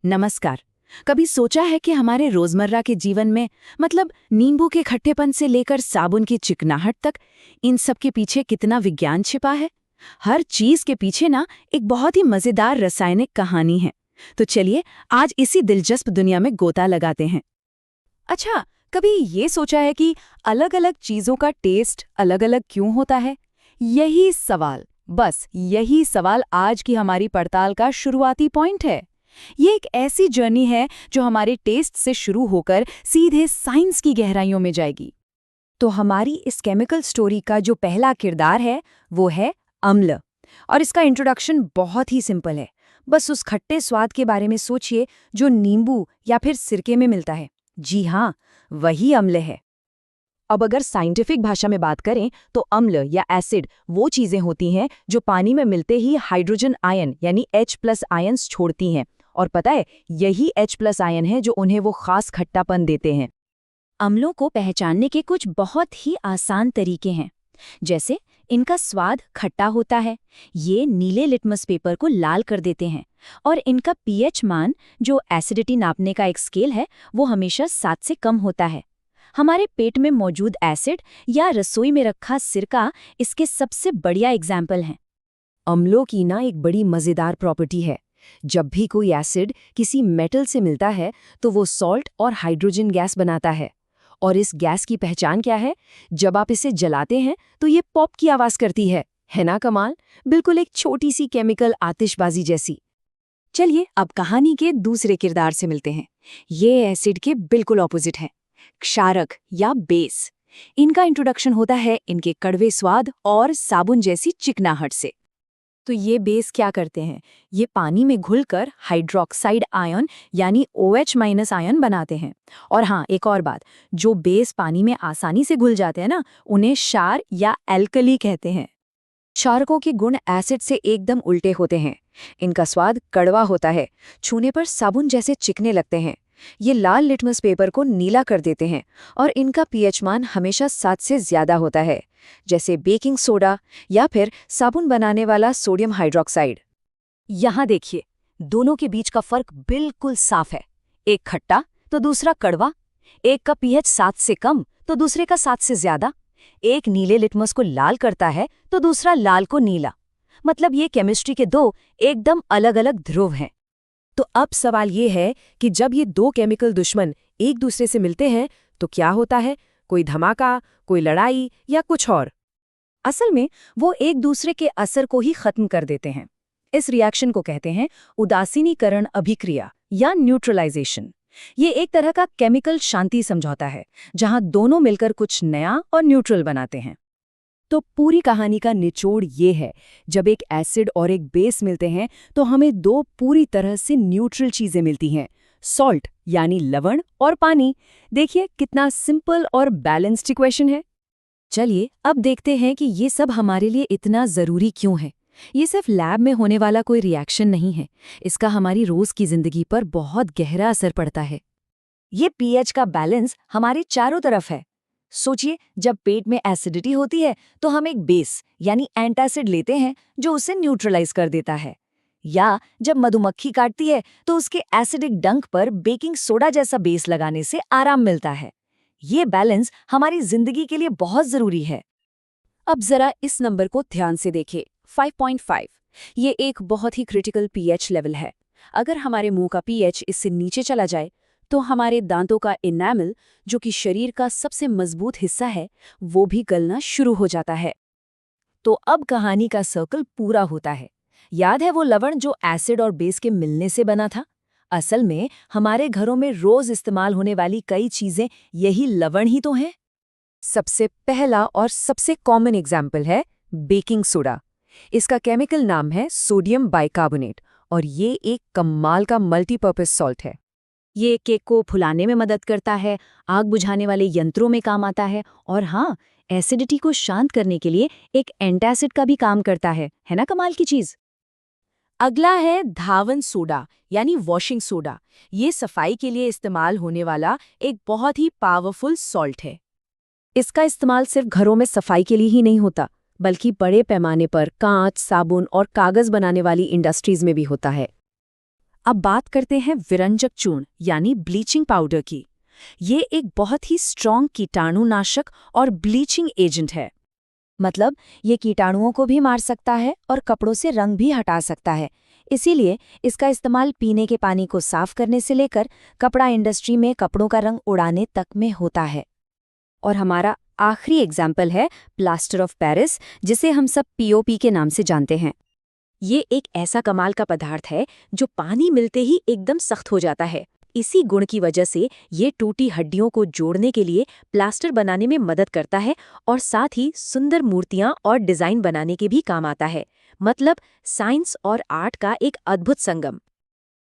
नमस्कार। कभी सोचा है कि हमारे रोजमर्रा के जीवन में मतलब नींबू के खट्टेपन से लेकर साबुन की चिकनाहट तक इन सब के पीछे कितना विज्ञान छिपा है। हर चीज के पीछे ना एक बहुत ही मजेदार रासायनिक कहानी है। तो चलिए आज इसी दिलचस्प दुनिया में गोता लगाते हैं। अच्छा, कभी ये सोचा है कि अलग-अलग चीजों का टेस्ट अलग-अलग क्यों होता है? यही सवाल आज की हमारी पड़ताल का शुरुआती पॉइंट है। ये एक ऐसी जर्नी है जो हमारे टेस्ट से शुरू होकर सीधे साइंस की गहराइयों में जाएगी। तो हमारी इस केमिकल स्टोरी का जो पहला किरदार है वो है अम्ल। और इसका इंट्रोडक्शन बहुत ही सिंपल है। बस उस खट्टे स्वाद के बारे में सोचिए जो नींबू या फिर सिरके में मिलता है। जी हाँ, वही अम्ल है। अब अगर साइंटिफिक भाषा में बात करें तो अम्ल या एसिड वो चीजें होती हैं जो पानी में मिलते ही हाइड्रोजन आयन यानी H+ आयन्स छोड़ती हैं। और पता है, यही H+ आयन है जो उन्हें वो खास खट्टापन देते हैं। अम्लों को पहचानने के कुछ बहुत ही आसान तरीके हैं। जैसे इनका स्वाद खट्टा होता है, ये नीले लिटमस पेपर को लाल कर देते हैं। और इनका pH मान, जो एसिडिटी नापने का एक स्केल है, वो हमेशा 7 से कम होता है। हमारे पेट में मौजूद एसिड या रसोई में रखा सिरका इसके सबसे बढ़िया एग्जाम्पल हैं। अम्लों की ना एक बड़ी मजेदार प्रॉपर्टी है। जब भी कोई एसिड किसी मेटल से मिलता है तो वो सॉल्ट और हाइड्रोजन गैस बनाता है। और इस गैस की पहचान क्या है? जब आप इसे जलाते हैं तो ये पॉप की आवाज करती है ना कमाल? बिल्कुल एक छोटी सी केमिकल आतिशबाजी जैसी। चलिए अब कहानी के दूसरे किरदार से मिलते हैं। ये एसिड के बिल्कुल ऑपोजिट है, क्षारक या बेस। इनका इंट्रोडक्शन होता है इनके कड़वे स्वाद और साबुन जैसी चिकनाहट से। तो ये बेस क्या करते हैं? ये पानी में घुलकर हाइड्रोक्साइड आयन यानी OH- आयन बनाते हैं। और हाँ, एक और बात, जो बेस पानी में आसानी से घुल जाते हैं ना, उन्हें क्षार या एल्कली कहते हैं। क्षारकों के गुण एसिड से एकदम उल्टे होते हैं। इनका स्वाद कड़वा होता है, छूने पर साबुन जैसे चिकने लगते हैं। ये लाल लिटमस पेपर को नीला कर देते हैं। और इनका pH मान हमेशा 7 से ज्यादा होता है, जैसे बेकिंग सोडा या फिर साबुन बनाने वाला सोडियम हाइड्रोक्साइड। यहाँ देखिए, दोनों के बीच का फर्क बिल्कुल साफ है। एक खट्टा तो दूसरा कड़वा। एक का pH 7 से कम तो दूसरे का 7 से ज्यादा। एक नीले लिटमस को लाल करता है तो दूसरा लाल को नीला। मतलब ये केमिस्ट्री के दो एकदम अलग-अलग ध्रुव हैं। तो अब सवाल ये है कि जब ये दो केमिकल दुश्मन एक दूसरे से मिलते हैं तो क्या होता है? कोई धमाका, कोई लड़ाई या कुछ और? असल में वो एक दूसरे के असर को ही खत्म कर देते हैं। इस रिएक्शन को कहते हैं उदासीनीकरण अभिक्रिया या न्यूट्रलाइजेशन। ये एक तरह का केमिकल शांति समझौता है, जहां दोनों मिलकर कुछ नया और न्यूट्रल बनाते हैं। तो पूरी कहानी का निचोड़ ये है, जब एक एसिड और एक बेस मिलते हैं तो हमें दो पूरी तरह से न्यूट्रल चीजें मिलती हैं, सॉल्ट यानी लवण और पानी। देखिए कितना सिंपल और बैलेंस्ड इक्वेशन है। चलिए अब देखते हैं कि ये सब हमारे लिए इतना जरूरी क्यों है। ये सिर्फ लैब में होने वाला कोई रिएक्शन नहीं है, इसका हमारी रोज की जिंदगी पर बहुत गहरा असर पड़ता है। ये pH का बैलेंस हमारे चारों तरफ है। सोचिए, जब पेट में एसिडिटी होती है तो हम एक बेस यानी एंटासिड लेते हैं जो उसे न्यूट्रलाइज कर देता है। या जब मधुमक्खी काटती है तो उसके एसिडिक डंक पर बेकिंग सोडा जैसा बेस लगाने से आराम मिलता है। ये बैलेंस हमारी जिंदगी के लिए बहुत जरूरी है। अब जरा इस नंबर को ध्यान से देखें, 5.5। ये एक बहुत ही क्रिटिकल pH लेवल है। अगर हमारे मुंह का pH इससे नीचे चला जाए तो हमारे दांतों का इनेमल, जो कि शरीर का सबसे मजबूत हिस्सा है, वो भी गलना शुरू हो जाता है। तो अब कहानी का सर्कल पूरा होता है। याद है वो लवण जो एसिड और बेस के मिलने से बना था? असल में हमारे घरों में रोज इस्तेमाल होने वाली कई चीजें यही लवण ही तो हैं। सबसे पहला और सबसे कॉमन एग्जाम्पल है बेकिंग सोडा। इसका केमिकल नाम है सोडियम बाइकार्बोनेट और ये एक कमाल का मल्टीपर्पज सॉल्ट है। ये केक को फुलाने में मदद करता है, आग बुझाने वाले यंत्रों में काम आता है और हाँ, एसिडिटी को शांत करने के लिए एक एंटासिड का भी काम करता है ना कमाल की चीज? अगला है धावन सोडा यानी वॉशिंग सोडा। ये सफाई के लिए इस्तेमाल होने वाला एक बहुत ही पावरफुल सॉल्ट है। इसका इस्तेमाल सिर्फ घरों में सफाई के लिए ही नहीं होता, बल्कि बड़े पैमाने पर कांच, साबुन और कागज बनाने वाली इंडस्ट्रीज में भी होता है। अब बात करते हैं विरंजक चूर्ण यानी ब्लीचिंग पाउडर की। ये एक बहुत ही स्ट्रॉन्ग कीटाणुनाशक और ब्लीचिंग एजेंट है। मतलब ये कीटाणुओं को भी मार सकता है और कपड़ों से रंग भी हटा सकता है। इसीलिए इसका इस्तेमाल पीने के पानी को साफ करने से लेकर कपड़ा इंडस्ट्री में कपड़ों का रंग उड़ाने तक में होता है। और हमारा आखिरी एग्जाम्पल है प्लास्टर ऑफ पेरिस, जिसे हम सब पीओपी के नाम से जानते हैं। ये एक ऐसा कमाल का पदार्थ है जो पानी मिलते ही एकदम सख्त हो जाता है। इसी गुण की वजह से ये टूटी हड्डियों को जोड़ने के लिए प्लास्टर बनाने में मदद करता है और साथ ही सुंदर मूर्तियां और डिजाइन बनाने के भी काम आता है। मतलब साइंस और आर्ट का एक अद्भुत संगम।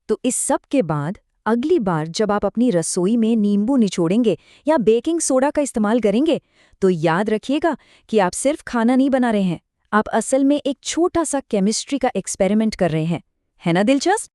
तो इस सब के बाद अगली बार जब आप अपनी रसोई में नींबू निचोड़ेंगे या बेकिंग सोडा का इस्तेमाल करेंगे, तो याद रखिएगा कि आप सिर्फ खाना नहीं बना रहे हैं, आप असल में एक छोटा सा केमिस्ट्री का एक्सपेरिमेंट कर रहे हैं। है ना दिलचस्प?